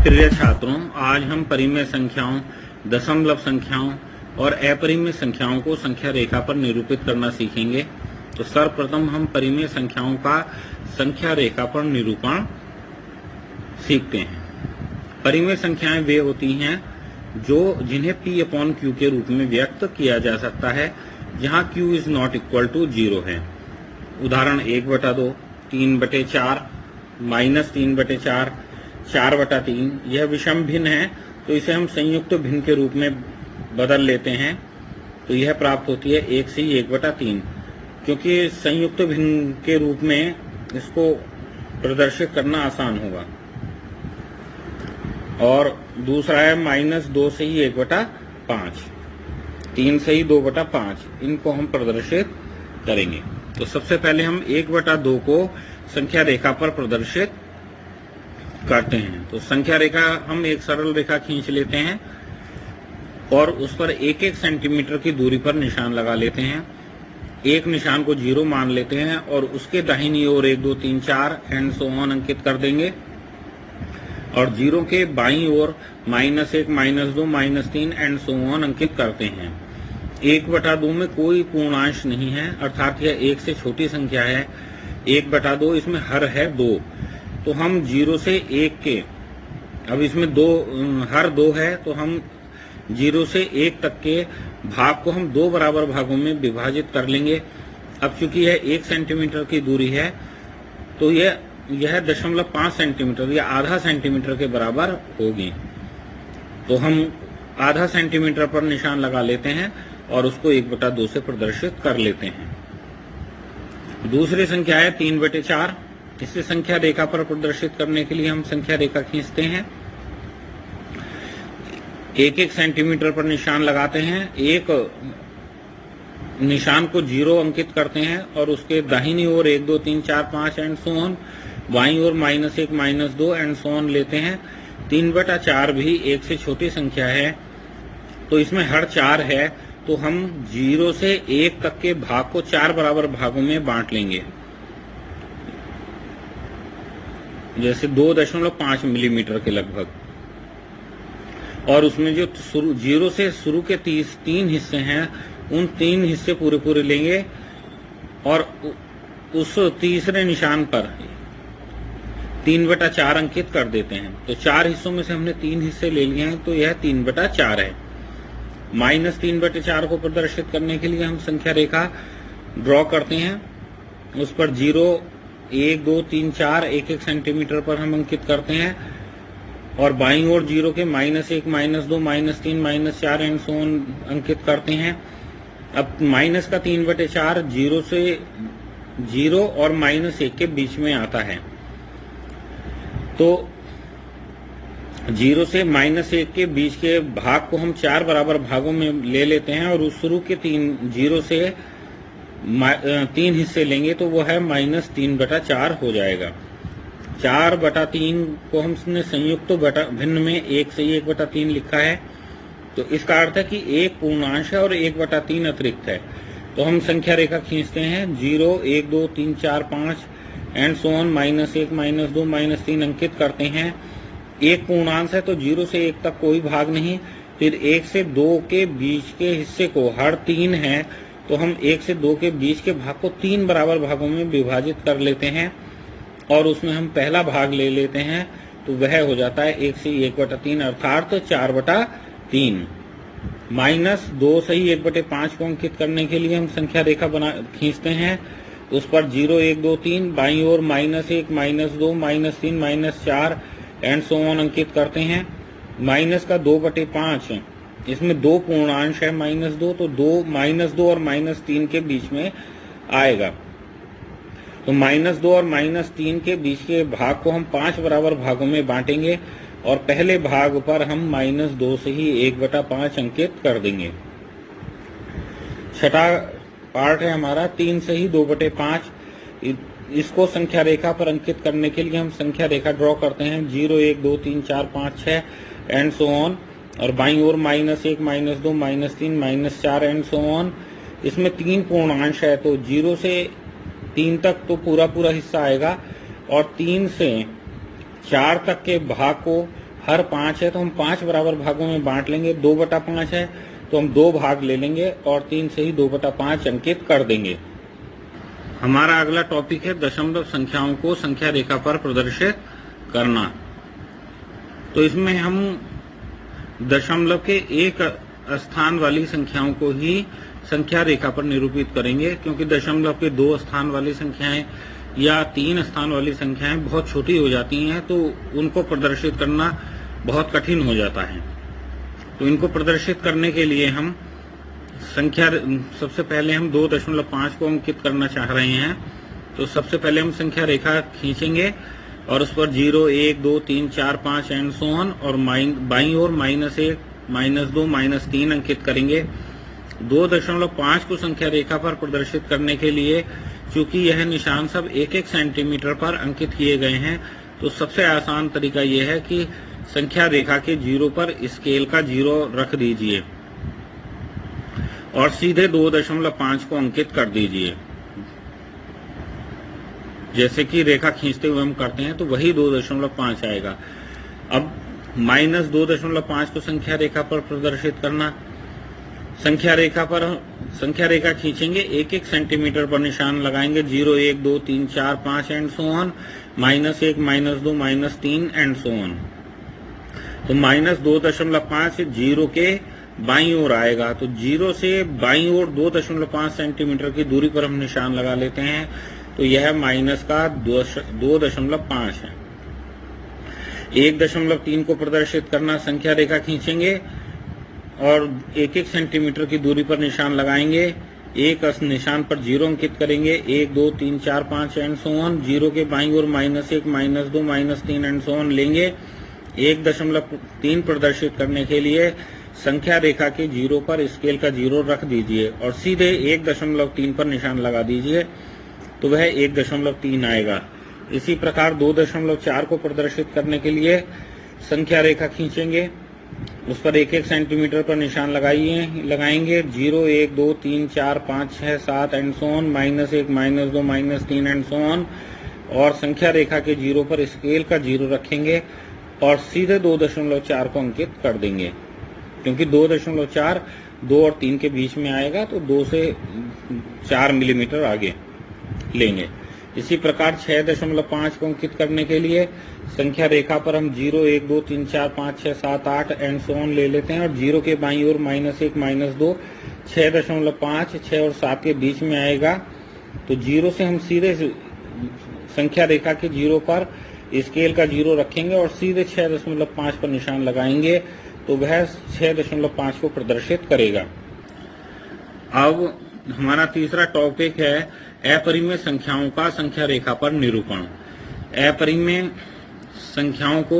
प्रिय छात्रों, आज हम परिमेय संख्याओं, दशमलव संख्याओं और अपरिमेय संख्याओं को संख्या रेखा पर निरूपित करना सीखेंगे। तो सर्वप्रथम हम परिमेय संख्याओं का संख्या रेखा पर निरूपण सीखते हैं। परिमेय संख्याएं वे होती हैं जिन्हें P/Q के रूप में व्यक्त किया जा सकता है, जहां Q is not equal to 0 है। उदाहरण 1/2, 3/4, -3/4, 4/3। यह विषम भिन्न है, तो इसे हम संयुक्त भिन्न के रूप में बदल लेते हैं, तो यह प्राप्त होती है 1 से 1/3। क्योंकि संयुक्त भिन्न के रूप में इसको प्रदर्शित करना आसान होगा। और दूसरा है -2 से ही 1/5, 3 से ही 2/5, इनको हम प्रदर्शित करेंगे। तो सबसे पहले हम 1/2 को संख्या रेखा पर प्रदर्शित करते हैं। तो संख्या रेखा हम एक सरल रेखा खींच लेते हैं और उस पर 1-1 सेंटीमीटर की दूरी पर निशान लगा लेते हैं। एक निशान को 0 मान लेते हैं और उसके दाहिनी ओर 1, 2, 3, 4 एंड सो ऑन अंकित कर देंगे। और 0 के बाईं ओर -1, -2, -3 एंड सो ऑन अंकित करते हैं। 1/2 में कोई पूर्णांश नहीं है, अर्थात यह 1 से छोटी संख्या है। 1/2 इसमें हर है 2, तो हम 0 से 1 के, अब इसमें हर 2 है, तो हम 0 से 1 तक के भाग को हम 2 बराबर भागों में विभाजित कर लेंगे। अब चूंकि यह 1 सेंटीमीटर की दूरी है, तो यह 0.5 सेंटीमीटर या आधा सेंटीमीटर के बराबर होगी। तो हम आधा सेंटीमीटर पर निशान लगा लेते हैं और उसको 1/2 से प्रदर्शित कर लेते हैं। दूसरी संख्या है 3/4। इसे संख्या रेखा पर प्रदर्शित करने के लिए हम संख्या रेखा खींचते हैं। 1-1 सेंटीमीटर पर निशान लगाते हैं। एक निशान को 0 अंकित करते हैं और उसके दाहिनी ओर 1, 2, 3, 4, 5 एंड सो ऑन, बाईं ओर -1, -2 एंड सो ऑन लेते हैं। 3/4 भी 1 से छोटी संख्या है, तो इसमें हर 4 है, तो हम 0 से 1 तक के भाग को 4 बराबर भागों में बांट लेंगे। जैसे 2.5 मिलीमीटर के लगभग। और उसमें जो 0 से शुरू के 3 हिस्से हैं, उन 3 हिस्से पूरे लेंगे और उस तीसरे निशान पर 3/4 अंकित कर देते हैं। तो 4 हिस्सों में से हमने 3 हिस्से ले लिए हैं, तो यह 3/4 है। -3/4 को प्रदर्शित करने के लिए हम संख्या रेखा ड्रॉ करते हैं। उस पर 0, 1, 2, 3, 4 1-1 सेंटीमीटर पर हम अंकित करते हैं और बाईं ओर 0 के -1, -2, -3, -4 एंड सो ऑन अंकित करते हैं। अब माइनस का 3/4 0 और -1 के बीच में आता है, तो 0 से -1 के बीच के भाग को हम 4 बराबर भागों में ले लेते हैं और उस शुरू के 0 से 3 हिस्से लेंगे, तो वो है -3/4 हो जाएगा। 4/3 को हमने संयुक्त भिन्न में 1 से 1/3 लिखा है, तो इसका अर्थ है कि 1 पूर्णांश है और 1/3 अतिरिक्त है। तो हम संख्या रेखा खींचते हैं। 0, 1, 2, 3, 4, 5 एंड सो ऑन, -1, -2, -3 अंकित करते हैं। 1 पूर्णांश है, तो 0 से 1 तक कोई भाग नहीं। फिर 1 से 2 के बीच के हिस्से को, हर 3 है, तो हम 1 से 2 के बीच के भाग को 3 बराबर भागों में विभाजित कर लेते हैं और उसमें हम पहला भाग ले लेते हैं, तो वह हो जाता है 1 से 1/3 अर्थात 4/3। -2 से ही 1/5 को अंकित करने के लिए हम संख्या रेखा खींचते हैं। उस पर 0, 1, 2, 3 बाईं ओर -1, -2, -3, -4 एंड सो ऑन अंकित करते हैं। माइनस का 2/5, इसमें 2 पूर्णांश है, -2, तो -2 और -3 के बीच में आएगा। तो -2 और -3 के बीच के भाग को हम 5 बराबर भागों में बांटेंगे और पहले भाग पर हम -2 से ही 1/5 अंकित कर देंगे। छठा पार्ट है हमारा 3 से ही 2/5। इसको संख्या रेखा पर अंकित करने के लिए हम संख्या रेखा ड्रॉ करते हैं। 0, 1, 2, 3, 4, 5, 6 एंड सो ऑन, और बाईं ओर -1, -2, -3, -4 एंड सो ऑन। इसमें 3 पूर्णांश है, तो 0 से 3 तक तो पूरा हिस्सा आएगा और 3 से 4 तक के भाग को हर 5 है तो हम 5 बराबर भागों में बांट लेंगे। 2/5 है तो हम 2 भाग ले लेंगे और 3 से ही 2/5 अंकित कर देंगे। हमारा अगला टॉपिक है दशमलव संख्याओं को संख्या रेखा पर प्रदर्शित करना। तो इसमें हम दशमलव के एक स्थान वाली संख्याओं को ही संख्या रेखा पर निरूपित करेंगे, क्योंकि दशमलव के 2 स्थान वाली संख्याएं या 3 स्थान वाली संख्याएं बहुत छोटी हो जाती हैं, तो उनको प्रदर्शित करना बहुत कठिन हो जाता है। तो इनको प्रदर्शित करने के लिए हम सबसे पहले हम 2.5 को अंकित करना चाह रहे हैं। तो सबसे पहले हम संख्या रेखा खींचेंगे और उस पर 0, 1, 2, 3, 4, 5 एंड सो ऑन और बाईं ओर -1, -2, -3 अंकित करेंगे। 2.5 को संख्या रेखा पर प्रदर्शित करने के लिए चूंकि यह निशान सब 1-1 सेंटीमीटर पर अंकित किए गए हैं, तो सबसे आसान तरीका यह है कि संख्या रेखा के 0 पर स्केल का 0 रख दीजिए और सीधे 2.5 को अंकित कर दीजिए। जैसे कि रेखा खींचते हुए हम करते हैं तो वही 2.5 आएगा। अब -2.5 को संख्या रेखा पर प्रदर्शित करना। संख्या रेखा खींचेंगे, 1-1 सेंटीमीटर पर निशान लगाएंगे। 0, 1, 2, 3, 4, 5 and so on, -1, -2, -3 and so on. तो -2.5 0 के बाईं ओर आएगा। तो 0 से बाईं ओर 2.5 सेंटीमीटर की दूरी पर हम निशान लगा लेते हैं। तो यह माइनस का 2.5 है। 1.3 को प्रदर्शित करना। संख्या रेखा खींचेंगे और 1-1 सेंटीमीटर की दूरी पर निशान लगाएंगे। एक निशान पर 0 अंकित करेंगे। 1, 2, 3, 4, 5 एंड सो ऑन। 0 के बाईं ओर -1, -2, -3 एंड सो ऑन लेंगे। 1.3 प्रदर्शित करने के लिए संख्या रेखा के 0 पर स्केल का 0 रख दीजिए और सीधे 1.3 पर निशान लगा दीजिए, तो वह 1.3 आएगा। इसी प्रकार 2.4 को प्रदर्शित करने के लिए संख्या रेखा खींचेंगे, उस पर 1-1 सेंटीमीटर पर निशान लगाएंगे। 0, 1, 2, 3, 4, 5, 6, 7 and so on, -1, -2, -3 and so on और संख्या रेखा के 0 पर स्केल का 0 रखेंगे और सीधे 2.4 को अंकित कर देंगे। क्योंकि 2.4 2 और 3 के बीच में आएगा, तो 2 से 4 मिलीमीटर आगे लेंगे। इसी प्रकार 6.5 को अंकित करने के लिए संख्या रेखा पर हम 0, 1, 2, 3, 4, 5, 6, 7, 8 एंड सो ऑन ले लेते हैं और 0 के बाईं ओर -1, -2, 6.5 6 और 7 के बीच में आएगा। तो 0 से हम सीधे संख्या रेखा के 0 पर स्केल का 0 रखेंगे और सीधे 6.5 पर निशान लगाएंगे, तो वह 6.5 को प्रदर्शित करेगा। अब हमारा तीसरा टॉपिक है अपरिमेय संख्याओं का संख्या रेखा पर निरूपण। अपरिमेय संख्याओं को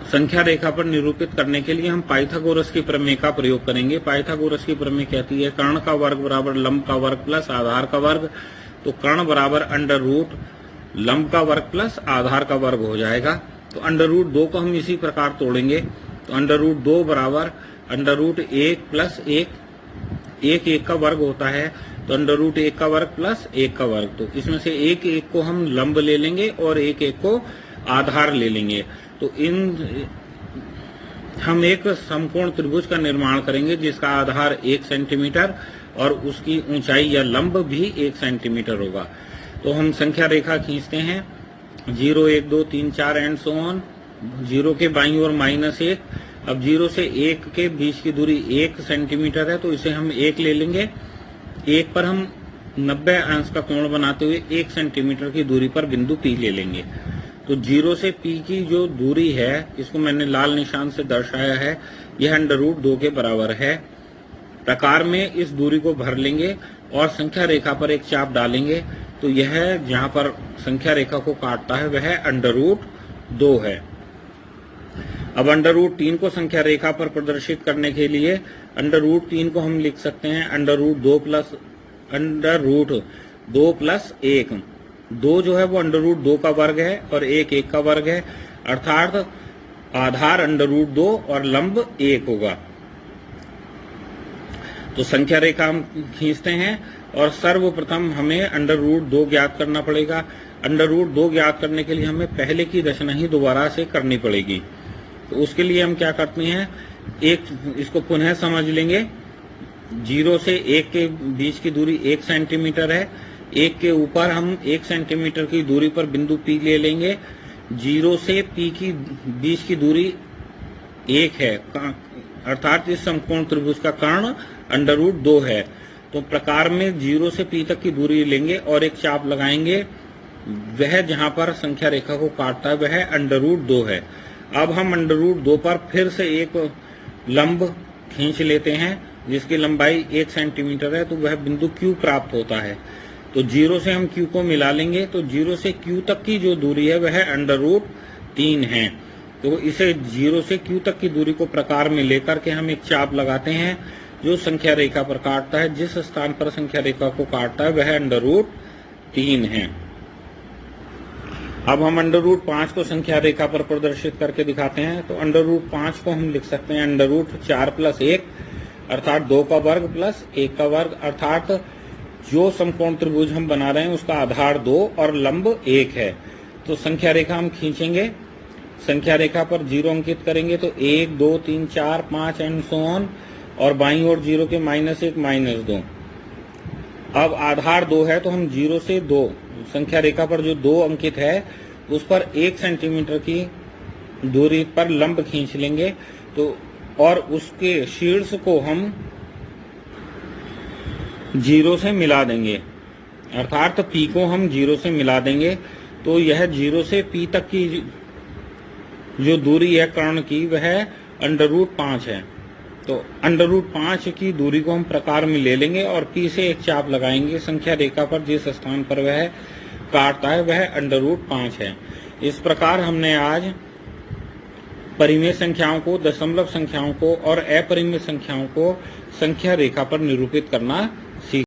संख्या रेखा पर निरूपित करने के लिए हम पाइथागोरस की प्रमेय का प्रयोग करेंगे। पाइथागोरस की प्रमेय कहती है कर्ण का वर्ग बराबर लंब का वर्ग प्लस आधार का वर्ग। तो कर्ण बराबर अंडर रूट लंब का वर्ग प्लस आधार का वर्ग हो जाएगा। तो अंडर रूट 2 को हम इसी प्रकार तोड़ेंगे। तो अंडर रूट 2 बराबर अंडर रूट 1 प्लस 1 1 का वर्ग होता है। तो अंडर रूट 1 का वर्ग प्लस 1 का वर्ग। तो इसमें से 1 को हम लंब ले लेंगे और 1 को आधार ले लेंगे। तो हम एक समकोण त्रिभुज का निर्माण करेंगे जिसका आधार 1 सेंटीमीटर और उसकी ऊंचाई या लंब भी 1 सेंटीमीटर होगा। तो हम संख्या रेखा खींचते हैं। 0, 1, 2, 3, 4 एंड सो ऑन। 0 के बाईं ओर -1। अब 0 से 1 के बीच की दूरी 1 सेंटीमीटर है, तो इसे हम 1 ले लेंगे। 1 पर हम 90 अंश का कोण बनाते हुए 1 सेंटीमीटर की दूरी पर बिंदु P ले लेंगे। तो 0 से P की जो दूरी है, इसको मैंने लाल निशान से दर्शाया है, यह अंडर रूट 2 के बराबर है। प्रकार में इस दूरी को भर लेंगे और संख्या रेखा पर एक चाप डालेंगे। तो यह जहां पर संख्या रेखा को काटता है वह अंडर रूट 2 है। अब अंडर रूट 3 को संख्या रेखा पर प्रदर्शित करने के लिए अंडर रूट 3 को हम लिख सकते हैं अंडर रूट 2 प्लस 1। 2 जो है वो अंडर रूट 2 का वर्ग है और 1 का वर्ग है, अर्थात आधार अंडर रूट 2 और लंब 1 होगा। तो संख्या रेखा हम खींचते हैं और सर्वप्रथम हमें अंडर रूट 2 ज्ञात करना पड़ेगा। √2 ज्ञात करने के लिए हमें पहले की रचना ही दोबारा से करनी पड़ेगी। तो उसके लिए हम क्या करते हैं, इसको पुनः समझ लेंगे। 0 से 1 के बीच की दूरी 1 सेंटीमीटर है। 1 के ऊपर हम 1 सेंटीमीटर की दूरी पर बिंदु P ले लेंगे। 0 से P की बीच की दूरी 1 है, अर्थात इस समकोण त्रिभुज का कर्ण √2 है। तो प्रकार में 0 से P तक की दूरी लेंगे और एक चाप लगाएंगे, वह जहां पर संख्या रेखा को काटता है वह √2 है। अब हम √2 पर फिर से एक लंब खींच लेते हैं जिसकी लंबाई 1 सेंटीमीटर है, तो वह बिंदु Q प्राप्त होता है। तो 0 से हम Q को मिला लेंगे, तो 0 से Q तक की जो दूरी है वह √3 है। तो इसे 0 से Q तक की दूरी को प्रकार में लेकर के हम एक चाप लगाते हैं जो संख्या रेखा पर काटता है। जिस स्थान पर संख्या रेखा को काटता है वह √3 है। अब हम √5 को संख्या रेखा पर प्रदर्शित करके दिखाते हैं। तो √5 को हम लिख सकते हैं √4 + 1 अर्थात 2 का वर्ग प्लस 1 का वर्ग, अर्थात जो समकोण त्रिभुज हम बना रहे हैं उसका आधार 2 और लंब 1 है। तो संख्या रेखा हम खींचेंगे, संख्या रेखा पर 0 अंकित करेंगे, तो 1 2 3 4 5 एंड सो ऑन, और बाईं ओर 0 के -1 -2। अब आधार 2 है तो हम 0 से 2 संख्या रेखा पर जो 2 अंकित है उस पर 1 सेंटीमीटर की दूरी पर लंब खींच लेंगे, तो और उसके शीर्ष को हम 0 से मिला देंगे, अर्थात P को हम 0 से मिला देंगे। तो यह 0 से P तक की जो दूरी है कर्ण की वह √5 है। तो √5 की दूरी को हम प्रकार में ले लेंगे और P से एक चाप लगाएंगे। संख्या रेखा पर जिस स्थान पर वह काटता है वह √5 है। इस प्रकार हमने आज परिमेय संख्याओं को, दशमलव संख्याओं को और अपरिमेय संख्याओं को संख्या रेखा पर निरूपित करना